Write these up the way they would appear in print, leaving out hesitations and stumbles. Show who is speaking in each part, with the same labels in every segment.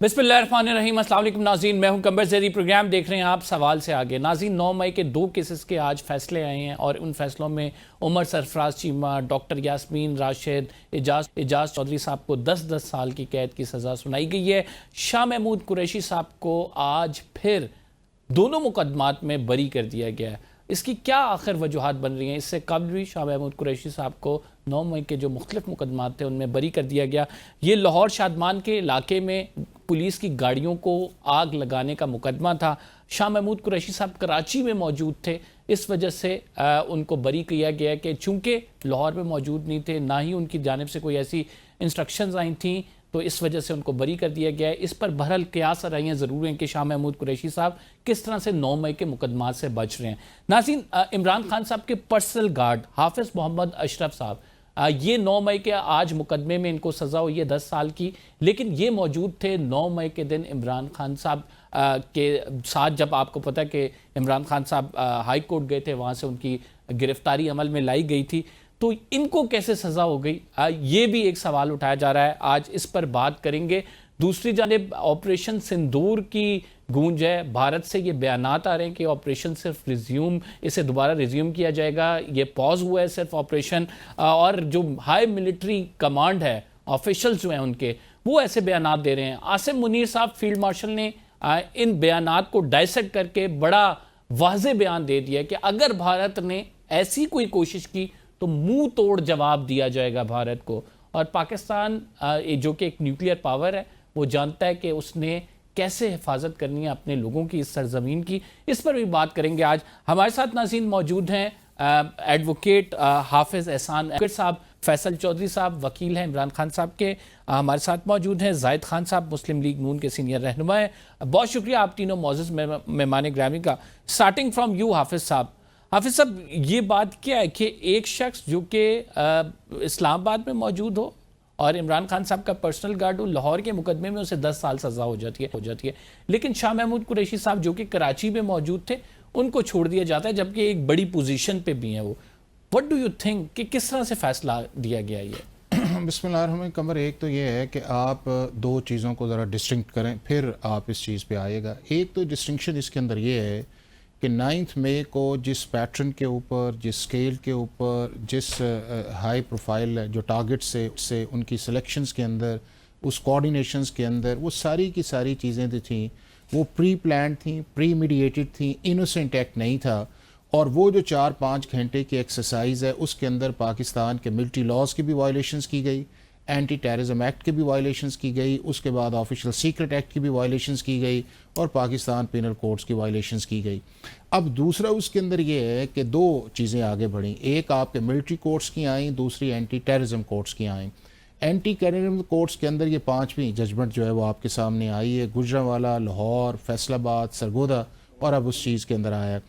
Speaker 1: बिस्मिल्लाहिर्रहमानिर्रहीम। अस्सलाम वालेकुम नाज़रीन, मैं हूं कंबर ज़ेरी। प्रोग्राम देख रहे हैं आप सवाल से आगे। नाज़रीन, 9 मई के 2 केसेस के आज फैसले आए हैं और उन फैसलों में उमर सरफराज चीमा, डॉक्टर यास्मीन राशिद, एजाज चौधरी साहब को 10-10 साल की कैद की सज़ा सुनाई गई है। शाह महमूद कुरैशी साहब को आज फिर दोनों मुकदमात में बरी कर दिया गया है। इसकी क्या आखिर वजूहात बन रही हैं? इससे कबल भी शाह महमूद कुरैशी साहब को 9 मई के जो मुख्तलिफ मुकदमात थे उनमें बरी कर दिया गया। ये लाहौर शादमान के इलाके में पुलिस की गाड़ियों को आग लगाने का मुकदमा था। शाह महमूद कुरैशी साहब कराची में मौजूद थे, इस वजह से उनको बरी किया गया कि चूँकि लाहौर में मौजूद नहीं थे, ना ही उनकी जानिब से कोई ऐसी इंस्ट्रक्शंस आई थी, तो इस वजह से उनको बरी कर दिया गया है। इस पर बहरहाल कयास राइयाँ ज़रूर हैं कि शाह महमूद कुरैशी साहब किस तरह से 9 मई के मुकदमात से बच रहे हैं। नाज़रीन, इमरान खान साहब के पर्सनल गार्ड हाफिज़ मोहम्मद अशरफ साहब, ये 9 मई के आज मुकदमे में इनको सज़ा हुई है 10 साल की, लेकिन ये मौजूद थे 9 मई के दिन इमरान खान साहब के साथ। जब आपको पता है कि इमरान खान साहब हाई कोर्ट गए थे, वहाँ से उनकी गिरफ्तारी अमल में लाई गई थी, तो इनको कैसे सज़ा हो गई, ये भी एक सवाल उठाया जा रहा है। आज इस पर बात करेंगे। दूसरी जानिब ऑपरेशन सिंदूर की गूंज है, भारत से ये बयानात आ रहे हैं कि ऑपरेशन सिर्फ रिज्यूम, इसे दोबारा रिज्यूम किया जाएगा, ये पॉज हुआ है सिर्फ ऑपरेशन। और जो हाई मिलिट्री कमांड है, ऑफिशल्स जो हैं उनके, वो ऐसे बयानात दे रहे हैं। आसिम मुनीर साहब फील्ड मार्शल ने इन बयानात को डाइसेक्ट करके बड़ा वाज़े बयान दे दिया कि अगर भारत ने ऐसी कोई कोशिश की तो मुंह तोड़ जवाब दिया जाएगा भारत को। और पाकिस्तान जो कि एक न्यूक्लियर पावर है, वो जानता है कि उसने कैसे हिफाजत करनी है अपने लोगों की, इस सरजमीन की। इस पर भी बात करेंगे। आज हमारे साथ नाज़रीन मौजूद हैं एडवोकेट हाफिज़ एहसान साहब, फैसल चौधरी साहब वकील हैं इमरान खान साहब के, हमारे साथ मौजूद हैं जाहिद खान साहब, मुस्लिम लीग नून के सीनियर रहनुमा हैं। बहुत शुक्रिया आप तीनों मोअज़्ज़ज़ मेहमान ग्रामी का। स्टार्टिंग फ्रॉम यू हाफिज़ साहब। हाफिज़ साहब, ये बात क्या है कि एक शख्स जो कि इस्लामाबाद में मौजूद हो और इमरान खान साहब का पर्सनल गार्ड हो, लाहौर के मुकदमे में उसे 10 साल सज़ा हो जाती है, लेकिन शाह महमूद कुरैशी साहब जो कि कराची में मौजूद थे, उनको छोड़ दिया जाता है, जबकि एक बड़ी पोजीशन पे भी हैं वो। व्हाट डू यू थिंक कि किस तरह से फैसला दिया गया ये?
Speaker 2: बिस्मिल्लाह कमर, एक तो ये है कि आप दो चीज़ों को ज़रा डिस्टिंक्ट करें, फिर आप इस चीज़ पे आइएगा। एक तो डिस्टिंक्शन इसके अंदर ये है कि 9 मई को जिस पैटर्न के ऊपर, जिस स्केल के ऊपर, जिस हाई प्रोफाइल जो टारगेट से उनकी सिलेक्शंस के अंदर, उस कोऑर्डिनेशंस के अंदर, वो सारी की सारी चीज़ें जो थी वो प्री प्लान थी, प्री मीडिएटेड थी, इनोसेंट एक्ट नहीं था। और वो जो 4-5 घंटे की एक्सरसाइज है, उसके अंदर पाकिस्तान के मिलिट्री लॉज की भी वायलेशंस की गई, एंटी टेररिज्म एक्ट की भी वायलेशंस की गई, उसके बाद ऑफिशियल सीक्रेट एक्ट की भी वायलेशंस की गई और पाकिस्तान पिनल कोड्स की वायलेशंस की गई। अब दूसरा उसके अंदर ये है कि दो चीज़ें आगे बढ़ी, एक आपके मिलिट्री कोर्ट्स की आई, दूसरी एंटी टेररिज्म कोर्ट्स की आई। एंटी टेररिज्म कोर्ट्स के अंदर ये 5वीं जजमेंट जो है वो आपके सामने आई है, गुजरांवाला, लाहौर, फैसलाबाद, सरगोदा, और अब उस चीज़ के अंदर आया है।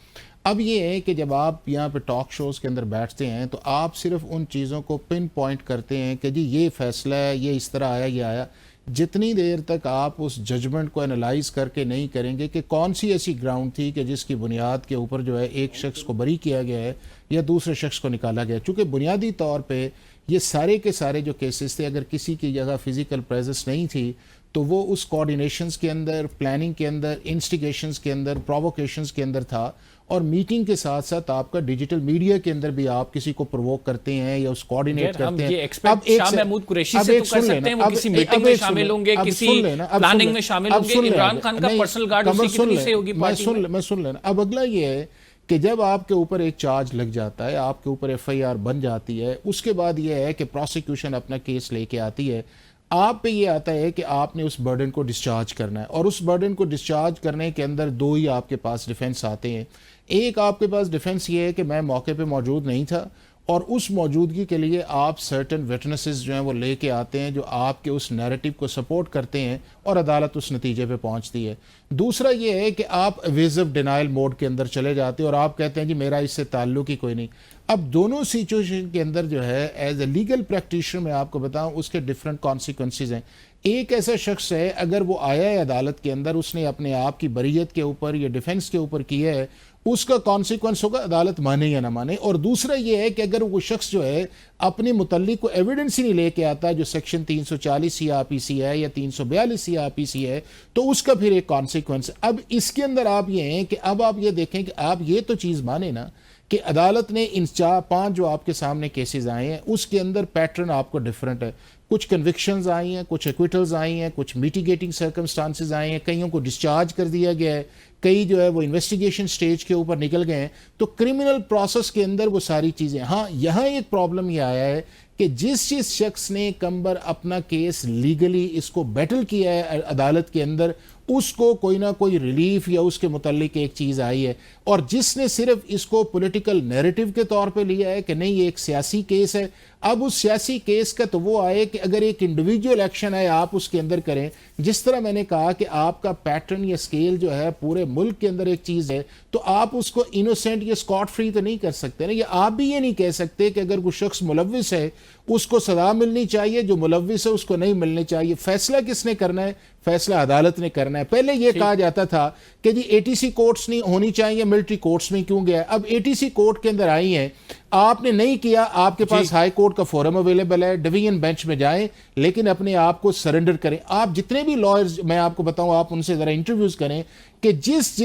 Speaker 2: अब ये है कि जब आप यहाँ पे टॉक शोज़ के अंदर बैठते हैं तो आप सिर्फ उन चीज़ों को पिन पॉइंट करते हैं कि जी ये फ़ैसला है, ये इस तरह आया, ये आया। जितनी देर तक आप उस जजमेंट को एनालाइज करके नहीं करेंगे कि कौन सी ऐसी ग्राउंड थी कि जिसकी बुनियाद के ऊपर जो है एक शख्स को बरी किया गया है या दूसरे शख्स को निकाला गया, चूँकि बुनियादी तौर पर ये सारे के सारे जो केसेस थे, अगर किसी की जगह फ़िज़िकल प्रेजेंस नहीं थी तो वो उस कोऑर्डिनेशंस के अंदर, प्लानिंग के अंदर, इंस्टिगेशंस के अंदर, प्रोवोकेशंस के अंदर था। और मीटिंग के साथ साथ आपका डिजिटल मीडिया के अंदर भी आप किसी को प्रोवोक करते हैं या उस कोऑर्डिनेट करते हैं।
Speaker 1: अब शाह महमूद कुरैशी से तो कर सकते हैं, वो किसी मीटिंग में शामिल होंगे, किसी प्लानिंग में शामिल होंगे। इमरान खान का पर्सनल गार्ड उसी की तरफ से होगी पार्टी में।
Speaker 2: मैं सुन लेना। अब अगला ये है कि जब आपके ऊपर एक चार्ज लग जाता है, आपके ऊपर FIR बन जाती है, उसके बाद ये है कि प्रोसिक्यूशन अपना केस लेके आती है। आप पे ये आता है कि आपने उस बर्डन को डिस्चार्ज करना है, और उस बर्डन को डिस्चार्ज करने के अंदर दो ही आपके पास डिफेंस आते हैं। एक आपके पास डिफेंस ये है कि मैं मौके पे मौजूद नहीं था, और उस मौजूदगी के लिए आप सर्टन विटनेसेस जो हैं वो लेके आते हैं जो आपके उस नैरेटिव को सपोर्ट करते हैं और अदालत उस नतीजे पे पहुंचती है। दूसरा ये है कि आप एवेजिव डिनाइल मोड के अंदर चले जाते हैं और आप कहते हैं जी मेरा इससे ताल्लुक ही कोई नहीं। अब दोनों सिचुएशन के अंदर जो है एज ए लीगल प्रैक्टिशनर मैं आपको बताऊं उसके डिफरेंट कॉन्सिक्वेंसेज हैं। एक ऐसा शख्स है, अगर वो आया है अदालत के अंदर, उसने अपने आप की बरीयत के ऊपर या डिफेंस के ऊपर किया है उसका कॉन्सिक्वेंस होगा, अदालत माने या ना माने। और दूसरा ये है कि अगर वो शख्स जो है अपने मुतल्लिक को एविडेंस ही नहीं लेके आता, जो सेक्शन 340 सीआरपीसी है या 342 सीआरपीसी है, तो उसका फिर एक कॉन्सिक्वेंस। अब इसके अंदर आप ये हैं कि अब आप ये देखें कि आप ये तो चीज़ माने ना कि अदालत ने इन 4-5 जो आपके सामने केसेस आए हैं उसके अंदर पैटर्न आपको डिफरेंट है। कुछ कन्विक्शंस आई हैं, कुछ एक्विटल्स आई हैं, कुछ मिटिगेटिंग सर्कमस्टांसेस आए हैं, कईयों को डिस्चार्ज कर दिया गया है, कई जो है वो इन्वेस्टिगेशन स्टेज के ऊपर निकल गए हैं। तो क्रिमिनल प्रोसेस के अंदर वो सारी चीज़ें, हाँ यहाँ एक प्रॉब्लम ये आया है कि जिस शख्स ने कम्बर अपना केस लीगली इसको बैटल किया है अदालत के अंदर, उसको कोई ना कोई रिलीफ या उसके मुतल्लिक एक चीज़ आई है, और जिसने सिर्फ इसको पॉलिटिकल नैरेटिव के तौर पे लिया है कि नहीं ये एक सियासी केस है, अब उस सियासी केस का तो वो आए कि अगर एक इंडिविजुअल एक्शन है आप उसके अंदर करें। जिस तरह मैंने कहा कि आपका पैटर्न या स्केल जो है पूरे मुल्क के अंदर एक चीज़ है, तो आप उसको इनोसेंट या स्कॉट फ्री तो नहीं कर सकते ना। या आप भी ये नहीं कह सकते कि अगर कोई शख्स मुलव्विस है उसको सजा मिलनी चाहिए, जो मुलव्विस है उसको नहीं मिलनी चाहिए। फैसला किसने करना है? फैसला अदालत ने करना है। पहले यह कहा जाता था कि जी एटीसी कोर्ट्स नहीं होनी चाहिए, मिलिट्री कोर्ट्स में क्यों गया? अब एटीसी कोर्ट के अंदर आई हैं, आपने नहीं किया, आपके पास हाई कोर्ट का फोरम अवेलेबल है, डिवीजन बेंच में जाएं, लेकिन अपने आप को सरेंडर करें। आप जितने भी लॉयर्स मैं आपको बताऊं, आप उनसे जरा इंटरव्यूज करें कि जिस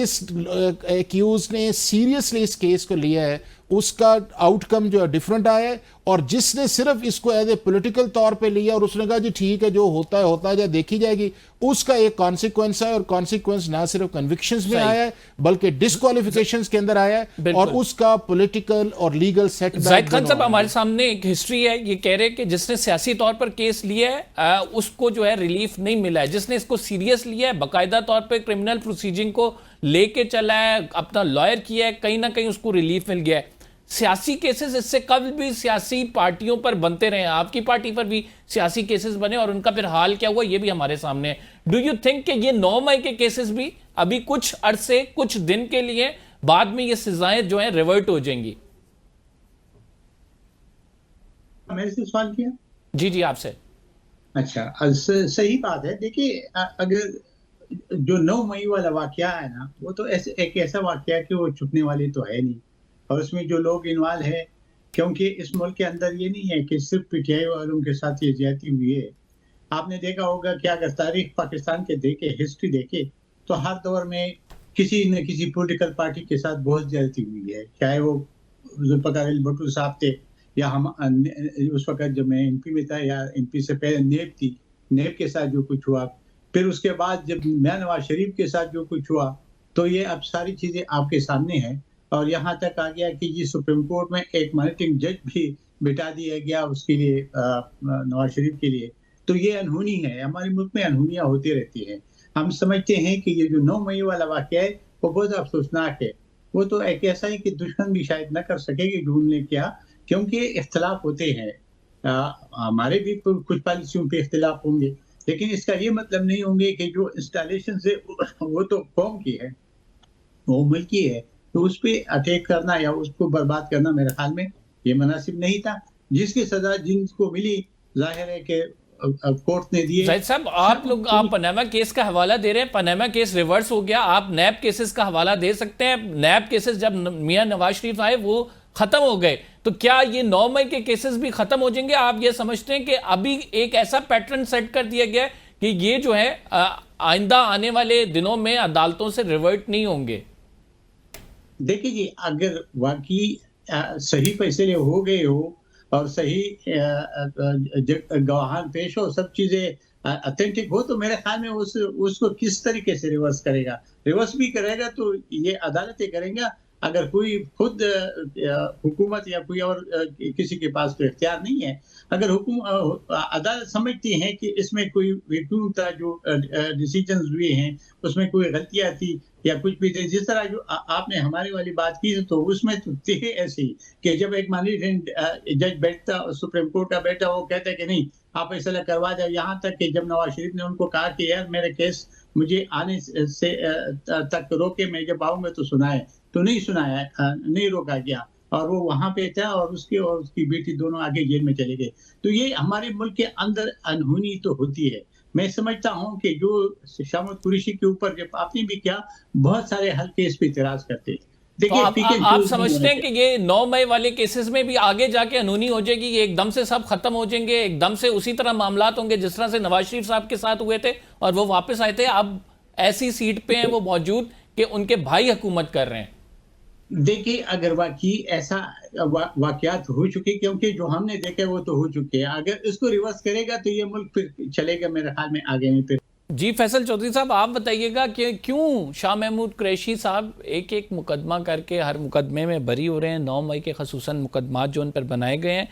Speaker 2: एक्यूज ने सीरियसली इस केस को लिया है उसका आउटकम जो है डिफरेंट आया है, और जिसने सिर्फ इसको एज ए पॉलिटिकल तौर पे लिया और उसने कहा जी ठीक है जो होता है होता है देखी जाएगी, उसका एक कॉन्सिक्वेंस है। और कॉन्सिक्वेंस ना सिर्फ कन्विक्शंस में आया है बल्कि डिस्क्वालिफिकेशंस के अंदर आया है, और उसका पॉलिटिकल और लीगल सेटबैक।
Speaker 1: जाहिद खान साहब, हमारे सामने एक हिस्ट्री है, ये कह रहे हैं कि जिसने सियासी तौर पर केस लिया है उसको जो है रिलीफ नहीं मिला है, जिसने इसको सीरियस लिया है, बाकायदा तौर पर क्रिमिनल प्रोसीजिंग को लेके चला है, अपना लॉयर किया है, कहीं ना कहीं उसको रिलीफ मिल गया है। सियासी केसेस इससे कल भी सियासी पार्टियों पर बनते रहे, आपकी पार्टी पर भी सियासी केसेस बने और उनका फिर हाल क्या हुआ ये भी हमारे सामने है। डू यू थिंक कि ये 9 मई के केसेस भी अभी कुछ अरसे, कुछ दिन के लिए, बाद में ये सजाएं जो है रिवर्ट हो जाएंगी?
Speaker 3: मेरे से सवाल किया?
Speaker 1: जी जी आपसे।
Speaker 3: अच्छा, सही बात है। देखिए, अगर जो 9 मई वाला वाकया है ना, वो तो एक ऐसा वाकया है कि वो छुपने वाली तो है नहीं, और उसमें जो लोग इन्वॉल्व है, क्योंकि इस मुल्क के अंदर ये नहीं है कि सिर्फ पीटीआई वालों के साथ ये ज्यादती हुई है। आपने देखा होगा कि अगर तारीख पाकिस्तान के देखे, हिस्ट्री देखे, तो हर दौर में किसी न किसी पॉलिटिकल पार्टी के साथ बहुत ज्यादती हुई है, चाहे वो जुल्फ़िकार अली भुट्टो साहब थे, या हम उस वक्त जब मैं एमपी में था, या एमपी से पहले नेब थी, नेब के साथ जो कुछ हुआ, फिर उसके बाद जब मियां नवाज शरीफ के साथ जो कुछ हुआ, तो ये अब सारी चीजें आपके सामने हैं। और यहाँ तक आ गया कि जी सुप्रीम कोर्ट में एक मॉनिटरिंग जज भी बिठा दिया गया उसके लिए, नवाज शरीफ के लिए। तो ये अनहोनी है, हमारे मुल्क में अनहोनियां होती रहती हैं। हम समझते हैं कि ये जो 9 मई वाला वाकया है वो बहुत अफसोसनाक है। वो तो एक ऐसा है कि दुश्मन भी शायद न कर सके कि ढूंढ ले क्या, क्योंकि इख्तलाफ होते हैं, हमारे भी कुछ पॉलिसियों पे इख्तलाफ होंगे, लेकिन इसका ये मतलब नहीं होंगे कि जो इंस्टॉलेशन है वो तो कौम की है, वो मुल्क की है, तो उस पर अटैक करना या उसको बर्बाद करना मेरे ख्याल में ये मुनासिब नहीं था। जिसकी सजा जिनको मिली, जाहिर है कि कोर्ट ने दिए।
Speaker 1: जाहिद साहब, आप लोग आप पनामा केस का हवाला दे रहे हैं, पनामा केस रिवर्स हो गया, आप नैब केसेस का हवाला दे सकते हैं। नैब केसेस जब मियां नवाज शरीफ आए वो खत्म हो गए, तो क्या ये 9 मई के केसेस भी खत्म हो जाएंगे? आप ये समझते हैं कि अभी एक ऐसा पैटर्न सेट कर दिया गया है कि ये जो है आइंदा आने वाले दिनों में अदालतों से रिवर्ट नहीं होंगे?
Speaker 3: देखिए जी, अगर वाकई सही फैसले हो गए हो और सही गवाहान पेश हो, सब चीजें ऑथेंटिक हो, तो मेरे ख्याल में उसको किस तरीके से रिवर्स करेगा? रिवर्स भी करेगा तो ये अदालतें करेंगे। अगर कोई खुद हुकूमत या कोई और किसी के पास तो इख्तियार नहीं है, अगर अदालत समझती है कि इसमें कोई वैक्यूम था, जो डिसीजंस हुए हैं उसमें कोई गलतियां थी या कुछ भी थे, जिस तरह जो आपने हमारी वाली बात की, तो उसमें तो थे ऐसी कि जब एक मॉनिटरिंग जज बैठता, सुप्रीम कोर्ट का बैठा, वो कहता है कि नहीं आप फैसला करवा जाओ। यहाँ तक कि जब नवाज शरीफ ने उनको कहा कि यार मेरे केस मुझे आने से तक रोके, मैं जब आऊंगा तो सुनाए, तो नहीं सुनाया, नहीं रोका गया, और वो वहां पे था, और उसकी बेटी दोनों आगे जेल में चले गए। तो ये हमारे मुल्क के अंदर अनहोनी तो होती है। मैं समझता हूं कि जो शामत कुरैशी के ऊपर जब आपने भी किया, बहुत सारे हल केस पे इतराज करते,
Speaker 1: तो
Speaker 3: देखिए
Speaker 1: आप
Speaker 3: पिक एंड
Speaker 1: आप
Speaker 3: चूज नहीं
Speaker 1: समझते
Speaker 3: होने
Speaker 1: हैं कि ये 9 मई वाले केसेस में भी आगे जाके अनहोनी हो जाएगी, ये एकदम से सब खत्म हो जाएंगे, एकदम से उसी तरह मामलात होंगे जिस तरह से नवाज शरीफ साहब के साथ हुए थे और वो वापस आए थे, अब ऐसी सीट पे हैं वो मौजूद कि उनके भाई हुकूमत कर रहे हैं।
Speaker 3: देखिए अगर वाकई ऐसा वाकयात हो चुके, क्योंकि जो हमने देखे वो तो हो चुके हैं, अगर इसको रिवर्स करेगा तो ये मुल्क फिर चलेगा मेरे ख्याल में आगे नहीं फिर।
Speaker 1: जी फैसल चौधरी साहब, आप बताइएगा कि क्यों शाह महमूद कुरैशी साहब एक एक मुकदमा करके हर मुकदमे में बरी हो रहे हैं, 9 मई के खसूसन मुकदमात जो उन पर बनाए गए हैं,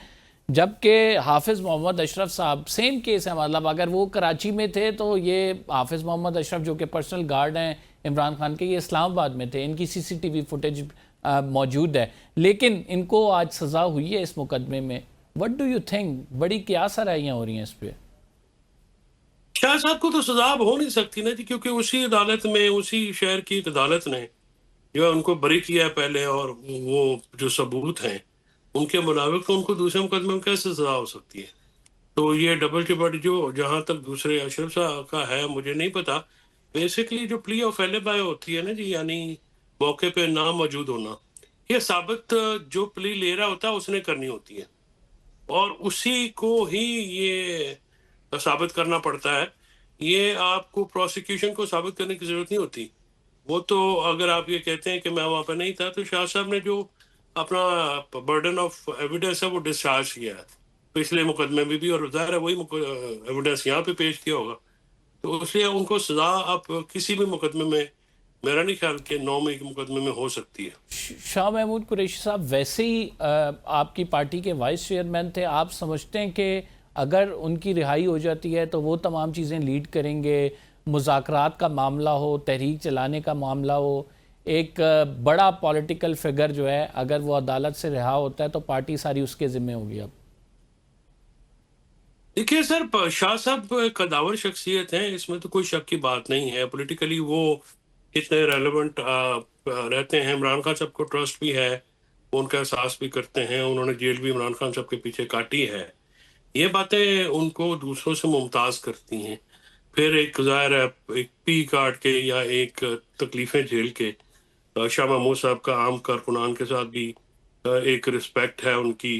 Speaker 1: जबकि हाफिज़ मोहम्मद अशरफ साहब सेम केस है, मतलब अगर वो कराची में थे तो ये हाफिज़ मोहम्मद अशरफ जो कि पर्सनल गार्ड हैं इमरान खान के, ये इस्लामाबाद में थे, इनकी सीसीटीवी फुटेज मौजूद है, लेकिन इनको आज सज़ा हुई है इस मुकदमे में। व्हाट डू यू थिंक, बड़ी क्या सराहियाँ हो रही हैं इस पर?
Speaker 4: शाह साहब को तो सजा अब हो नहीं सकती ना जी, क्योंकि उसी अदालत में, उसी शहर की एक अदालत ने जो है उनको बरी किया है पहले, और वो जो सबूत हैं उनके मुताबिक तो उनको दूसरे मुकदमे में कैसे सजा हो सकती है। तो ये डबल जेबर्डी जो जहां तक दूसरे अशरफ साहब का है मुझे नहीं पता। बेसिकली जो प्ली ऑफ एलिबाई होती है ना जी, यानी मौके पे ना मौजूद होना, ये साबित जो प्ली ले रहा होता है उसने करनी होती है, और उसी को ही ये साबित करना पड़ता है। ये आपको प्रोसिक्यूशन को साबित करने की जरूरत नहीं होती। वो तो अगर आप ये कहते हैं कि मैं वहां पर नहीं था, तो शाह साहब ने जो अपना बर्डन ऑफ एविडेंस है वो डिस्चार्ज किया है पिछले मुकदमे में भी, और जाहिर है वही एविडेंस यहाँ पे पेश किया होगा, तो इसलिए उनको सजा आप किसी भी मुकदमे में मेरा नहीं ख्याल कि 9 मई के मुकदमे में हो सकती है।
Speaker 1: शाह महमूद कुरैशी साहब वैसे ही आपकी पार्टी के वाइस चेयरमैन थे, आप समझते हैं कि अगर उनकी रिहाई हो जाती है तो वो तमाम चीज़ें लीड करेंगे, मुज़ाकरात का मामला हो, तहरीक चलाने का मामला हो, एक बड़ा पॉलिटिकल फिगर जो है अगर वो अदालत से रिहा होता है तो पार्टी सारी उसके ज़िम्मे होगी? अब
Speaker 4: देखिए सर, शाह साहब कदावर शख्सियत हैं, इसमें तो कोई शक की बात नहीं है। पॉलिटिकली वो इतने रेलेवेंट रहते हैं, इमरान खान साहब को ट्रस्ट भी है, वो उनका एहसास भी करते हैं, उन्होंने जेल भी इमरान खान साहब के पीछे काटी है। ये बातें उनको दूसरों से मुमताज करती हैं। फिर एक ज़ाहिर है एक पी काट के या एक तकलीफ़ें झेल के शाह महमूद साहब का आम कारकुनान के साथ भी एक रिस्पेक्ट है उनकी।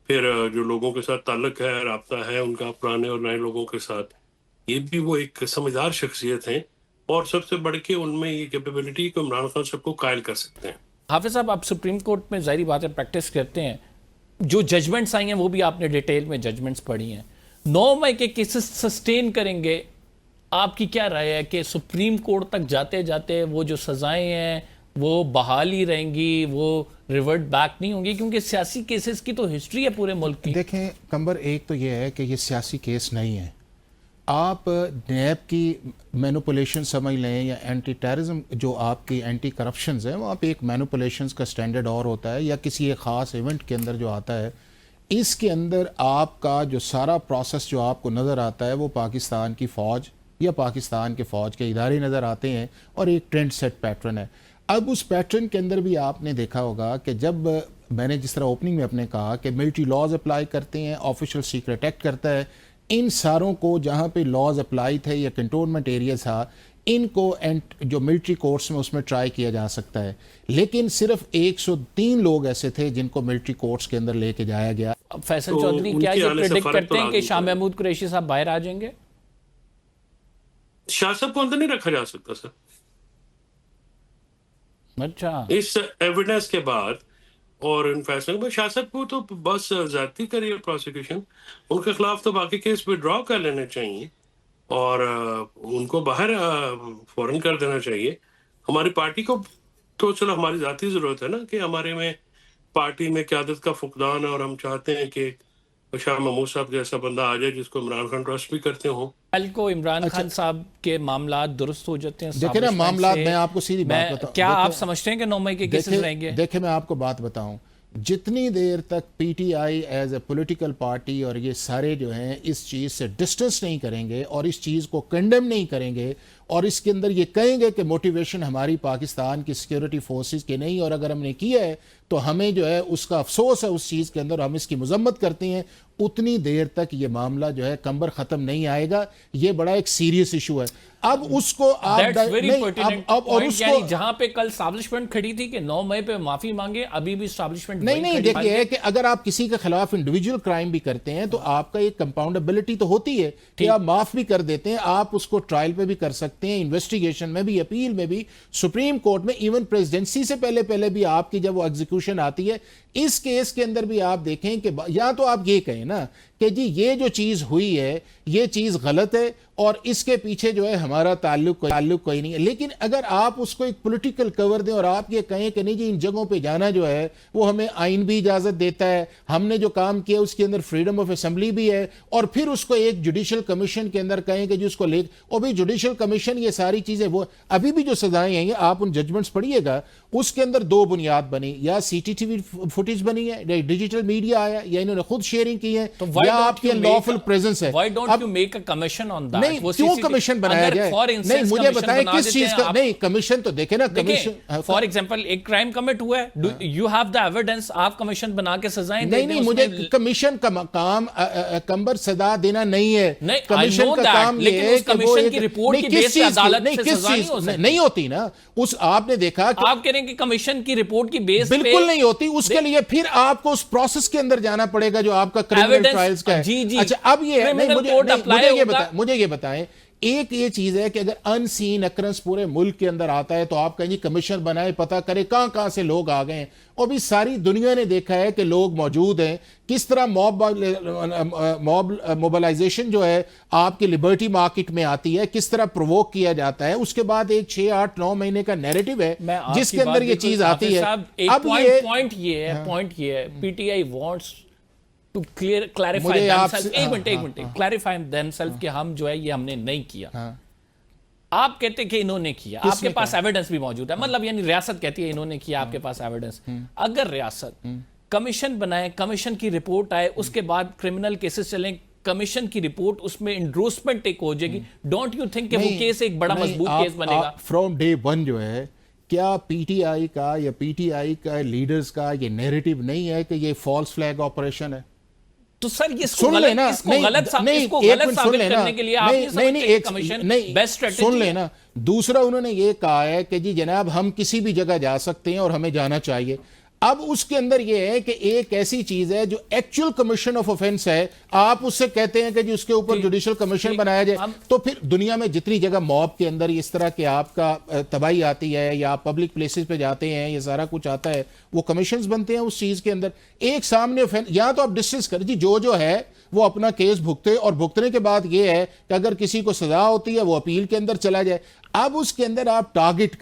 Speaker 4: फिर जो लोगों के साथ ताल्लुक है, राब्ता है उनका पुराने और नए लोगों के साथ, ये भी वो एक समझदार शख्सियत हैं, और सबसे बढ़ के उनमें ये कैपेबिलिटी को इमरान खान साहब को कायल कर सकते हैं।
Speaker 1: हाफिज़ साहब, आप सुप्रीम कोर्ट में ज़ाहिर बात है प्रैक्टिस करते हैं, जो जजमेंट्स आई हैं वो भी आपने डिटेल में जजमेंट्स पढ़ी हैं, 9 मई के केसेस सस्टेन करेंगे? आपकी क्या राय है कि सुप्रीम कोर्ट तक जाते जाते वो जो सज़ाएं हैं वो बहाल ही रहेंगी, वो रिवर्ट बैक नहीं होंगी? क्योंकि सियासी केसेस की तो हिस्ट्री है पूरे मुल्क की।
Speaker 2: देखें कंबर, एक तो ये है कि ये सियासी केस नहीं है। आप नैब की मैनिपुलेशन समझ लें या एंटी टेररिज्म जो आपकी एंटी करप्शंस है, वो आप एक मैनिपुलेशंस का स्टैंडर्ड और होता है, या किसी एक ख़ास इवेंट के अंदर जो आता है, इसके अंदर आपका जो सारा प्रोसेस जो आपको नज़र आता है वो पाकिस्तान की फ़ौज या पाकिस्तान के फ़ौज के इदारे नज़र आते हैं, और एक ट्रेंड सेट पैटर्न है। अब उस पैटर्न के अंदर भी आपने देखा होगा कि जब मैंने जिस तरह ओपनिंग में अपने कहा कि मिलिट्री लॉज अप्लाई करते हैं, ऑफिशियल सीक्रेट एक्ट करता है, इन सारों को जहाँ पे लॉज अप्लाई थे या कंटोनमेंट एरिया था, इनको जो मिलिट्री कोर्ट्स में उसमें ट्राई किया जा सकता है। लेकिन सिर्फ 103 लोग ऐसे थे जिनको मिलिट्री कोर्ट्स के अंदर लेके जाया गया।
Speaker 1: फैसल
Speaker 4: तो
Speaker 1: चौधरी, क्या
Speaker 4: उनके
Speaker 1: ये
Speaker 4: आने से
Speaker 1: प्रेडिक्ट
Speaker 4: फर्क
Speaker 1: करते
Speaker 4: तो
Speaker 1: हैं कि
Speaker 4: लाजमी
Speaker 1: शाह
Speaker 4: पड़ेगा।
Speaker 1: महमूद कुरैशी साहब बाहर आ जाएंगे?
Speaker 4: शाह साहब को अंदर नहीं रखा जा सकता सर,
Speaker 1: अच्छा,
Speaker 4: इस एविडेंस के बाद और इन फैसलों में। शाह साहब को तो बस ज्यादती करी है प्रोसिक्यूशन, उनके खिलाफ तो बाकी केस विड्रॉ कर लेने चाहिए, और उनको बाहर फौरन कर देना चाहिए। हमारी पार्टी को तो चलो हमारी जाती जरूरत है ना कि हमारे में पार्टी में क़यादत का फुकदान है, और हम चाहते हैं कि शाह महमूद साहब जैसा बंदा आ जाए जिसको इमरान खान ट्रस्ट भी करते हो।
Speaker 1: कल को इमरान खान साहब के मामला दुरुस्त हो जाते हैं
Speaker 2: देखिए ना
Speaker 1: establishment
Speaker 2: मामला,
Speaker 1: से,
Speaker 2: मैं आपको सीधी बात बताऊं,
Speaker 1: क्या आप
Speaker 2: देखिए-
Speaker 1: समझते हैं कि 9 मई के केसेस रहेंगे?
Speaker 2: देखिए मैं आपको बात बताऊं, जितनी देर तक PTI as a political party और ये सारे जो हैं इस चीज़ से डिस्टेंस नहीं करेंगे और इस चीज़ को कंडेम नहीं करेंगे, और इसके अंदर ये कहेंगे कि मोटिवेशन हमारी पाकिस्तान की सिक्योरिटी फोर्सेस की नहीं, और अगर हमने किया है तो हमें जो है उसका अफसोस है उस चीज़ के अंदर, हम इसकी मजम्मत करते हैं, उतनी देर तक ये मामला जो है कंबर ख़त्म नहीं आएगा। ये बड़ा एक सीरियस इशू है। अब उसको आप
Speaker 1: अब और उसको जहां पे कल एस्टैब्लिशमेंट खड़ी थी कि 9 मई पे माफी मांगे, अभी भी एस्टैब्लिशमेंट
Speaker 2: नहीं देखिए कि अगर आप किसी के खिलाफ इंडिविजुअल क्राइम भी करते हैं तो आपका एक कंपाउंडेबिलिटी तो होती है कि आप माफ भी कर देते हैं, आप उसको ट्रायल पे भी कर सकते हैं, इन्वेस्टिगेशन में भी, अपील में भी, सुप्रीम कोर्ट में, इवन प्रेसिडेंसी से पहले भी आपकी जब वो एग्जीक्यूशन आती है। इस केस के अंदर भी आप देखें कि या तो आप ये कहें ना कि जी ये जो चीज हुई है ये चीज गलत है और इसके पीछे जो है हमारा ताल्लुक कोई नहीं है, लेकिन अगर आप उसको एक पॉलिटिकल कवर दें और आप ये कहें कि नहीं जी इन जगहों पे जाना जो है वो हमें आइन भी इजाजत देता है, हमने जो काम किया उसके अंदर फ्रीडम ऑफ असेंबली भी है, और फिर उसको एक जुडिशल कमीशन के अंदर कहें कि जी उसको ले, और भी जुडिशल कमीशन ये सारी चीजें, वो अभी भी जो सजाएं आई हैं आप उन जजमेंट्स पढ़िएगा, उसके अंदर दो बुनियाद बनी, या सीसीटीवी फुटेज बनी है, डिजिटल मीडिया आया, या इन्होंने खुद शेयरिंग की है, या आपकी लॉफुल प्रेजेंस है।
Speaker 1: Why don't you make a commission on that?
Speaker 2: नहीं, क्यों कमीशन बनाया जाए? नहीं, मुझे बताएं किस चीज का? नहीं, कमीशन तो देखे ना, कमीशन
Speaker 1: फॉर एग्जांपल एक क्राइम कमिट हुआ है, यू हैव द एविडेंस, आप कमीशन बना के सजाएं दे।
Speaker 2: नहीं, मुझे कमीशन का काम कंबर सजा देना नहीं है। कमीशन का काम ये है कि
Speaker 1: कमीशन की रिपोर्ट की बेस पे अदालत से सजा
Speaker 2: नहीं होती ना। उस आपने देखा कि
Speaker 1: आप कह रहे हैं कि कमीशन की रिपोर्ट की बेस पे
Speaker 2: बिल्कुल नहीं होती, उसके लिए फिर आपको उस प्रोसेस के अंदर जाना पड़ेगा जो आपका क्रिमिनल ट्रायल्स का है।
Speaker 1: जी।
Speaker 2: अच्छा, अब ये मुझे ये बताएं, एक ये चीज है कि अगर अनसीन अक्रंस पूरे मुल्क के अंदर आता है तो आप कहें जी कमीशन बनाए, पता करे कहां से लोग आ गए, और भी सारी दुनिया ने देखा है कि लोग मौजूद हैं, किस तरह मॉब मोबिलाइजेशन जो है आपकी लिबर्टी मार्केट में आती है, किस तरह प्रोवोक किया जाता है, उसके बाद एक 6, 8, 9 महीने का नैरेटिव है जिसके अंदर ये चीज आती है।
Speaker 1: अब पॉइंट ये है PTI wants to clarify themselves, एक मिनट clarify themselves कि हम जो है ये हमने नहीं किया। आप कहते कि इन्होंने किया, आपके पास एविडेंस भी मौजूद है, मतलब यानी रियासत कहती है इन्होंने किया, आपके पास एविडेंस। अगर रियासत कमीशन बनाए, कमीशन की रिपोर्ट आए, उसके बाद क्रिमिनल केसेस चलें, कमीशन की रिपोर्ट उसमें इंडोर्समेंट एक हो जाएगी, डोंट यू थिंक कि वो केस एक बड़ा मजबूत केस बनेगा?
Speaker 2: फ्रॉम डे वन जो है, क्या पीटीआई का या पीटीआई का लीडर्स का ये नैरेटिव नहीं है कि ये फॉल्स फ्लैग ऑपरेशन है?
Speaker 1: तो सर ये सुन लेना, गलत साबित करने के लिए आपने कमीशन बेस्ट स्ट्रेटजी
Speaker 2: सुन लेना। दूसरा उन्होंने ये कहा है कि जी जनाब हम किसी भी जगह जा सकते हैं और हमें जाना चाहिए। अब उसके अंदर यह है कि एक ऐसी चीज है जो एक्चुअल कमीशन ऑफ ऑफेंस है, आप उससे कहते हैं कि जी उसके ऊपर जुडिशियल कमीशन बनाया जाए, तो फिर दुनिया में जितनी जगह मॉब के अंदर इस तरह के आपका तबाही आती है या आप पब्लिक प्लेसेस पे जाते हैं, ये सारा कुछ आता है, वो कमीशंस बनते हैं उस चीज के अंदर। एक सामने ऑफेंस, या तो आप डिस्कस करें जी जो है वो अपना केस भुगते, और भुगतने के बाद ये है कि अगर किसी को सजा होती है वो अपील के अंदर चला जाए। अब उसके अंदर आप टारगेट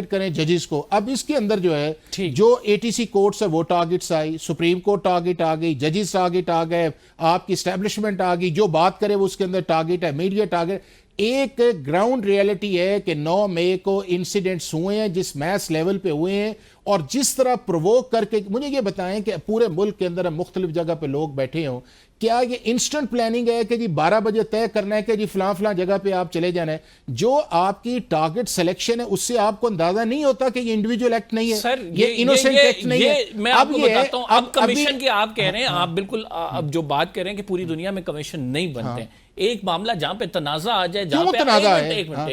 Speaker 2: करें जजेस को। अब इसके अंदर जो है जो एटीसी कोर्ट्स है वो टारगेट्स आई, सुप्रीम कोर्ट टारगेट आ गई, जजेस टारगेट आ गए, आपकी एस्टैब्लिशमेंट आ गई, जो बात करे वो उसके अंदर टारगेट है, मीडिया टारगेट। एक ग्राउंड रियलिटी है कि 9 मई को इंसिडेंट्स हुए हैं जिस मैस लेवल पे हुए हैं, और जिस तरह प्रोवोक करके, मुझे ये बताएं कि पूरे मुल्क के अंदर मुख्तलिफ जगह पे लोग बैठे हों, क्या ये इंस्टेंट प्लानिंग है कि जी 12 बजे तय करना है कि जी फलां जगह पे आप चले जाना है? जो आपकी टारगेट सिलेक्शन है उससे आपको अंदाजा नहीं होता कि ये इंडिविजुअल एक्ट नहीं है,
Speaker 1: सर
Speaker 2: ये इनोसेंट एक्ट नहीं है।
Speaker 1: मैं आपको बताता हूं, अब कमीशन की आप कह रहे हैं, आप बिल्कुल अब जो बात कर रहे हैं कि पूरी दुनिया में कमीशन नहीं बनते, एक मामला जहां पे तनाजा आ जाए, जहां पे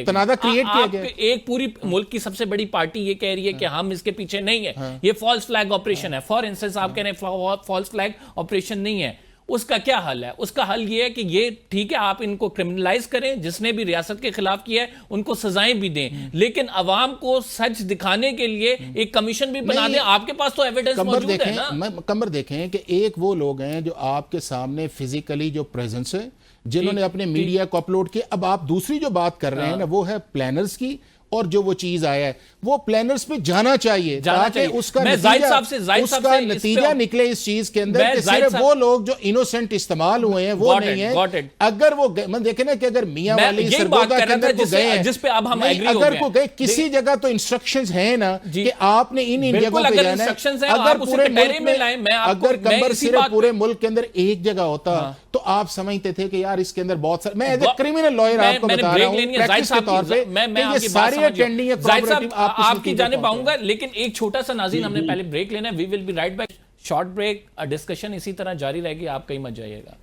Speaker 2: तनाजा क्रिएट किया जाए,
Speaker 1: एक पूरी मुल्क की सबसे बड़ी पार्टी ये कह रही है कि हम इसके पीछे नहीं है, ये फॉल्स फ्लैग ऑपरेशन है। फॉर इंस्टेंस आप कह रहे हैं फॉल्स फ्लैग ऑपरेशन नहीं है, उसका क्या हल है? उसका हल ये है कि ये ठीक है आप इनको क्रिमिनलाइज करें, जिसने भी रियासत के खिलाफ किया है उनको सजाएं भी दें, लेकिन अवाम को सच दिखाने के लिए एक कमीशन भी बना दें। आपके पास तो एविडेंस मौजूद है ना।
Speaker 2: कमर देखें कि एक वो लोग हैं जो आपके सामने फिजिकली जो प्रेजेंस है, जिन्होंने अपने मीडिया को अपलोड किया। अब आप दूसरी जो बात कर रहे हैं ना वो है प्लानर्स की और जो वो चीज आया है वो प्लानर्स पे जाना चाहिए ताकि उसका नतीजा निकले इस चीज के अंदर कि सिर्फ वो लोग जो इनोसेंट इस्तेमाल हुए हैं वो नहीं है। अगर वो देखे ना कि अगर मियां वाली सरगोदा के अंदर को गए हैं,
Speaker 1: जिस पे अब हम एग्री हो
Speaker 2: अगर को गए किसी जगह तो इंस्ट्रक्शंस हैं ना कि आपने इन जगहों पे जाना है। अगर पूरे मुल्क में अगर कंबर सिर्फ पूरे मुल्क के अंदर एक जगह होता तो आप समझते थे कि यार इसके अंदर बहुत सारे, मैं एज ए क्रिमिनल लॉयर आपको बता रहा हूं प्रैक्टिस के तौर पे मैं ये सारी अटेंडिंग
Speaker 1: आपकी जाने पाऊंगा, लेकिन एक छोटा सा नाज़रीन हमने पहले ब्रेक लेना है। We will be right back, short break, discussion इसी तरह जारी रहेगी, आप कहीं मत जाइएगा।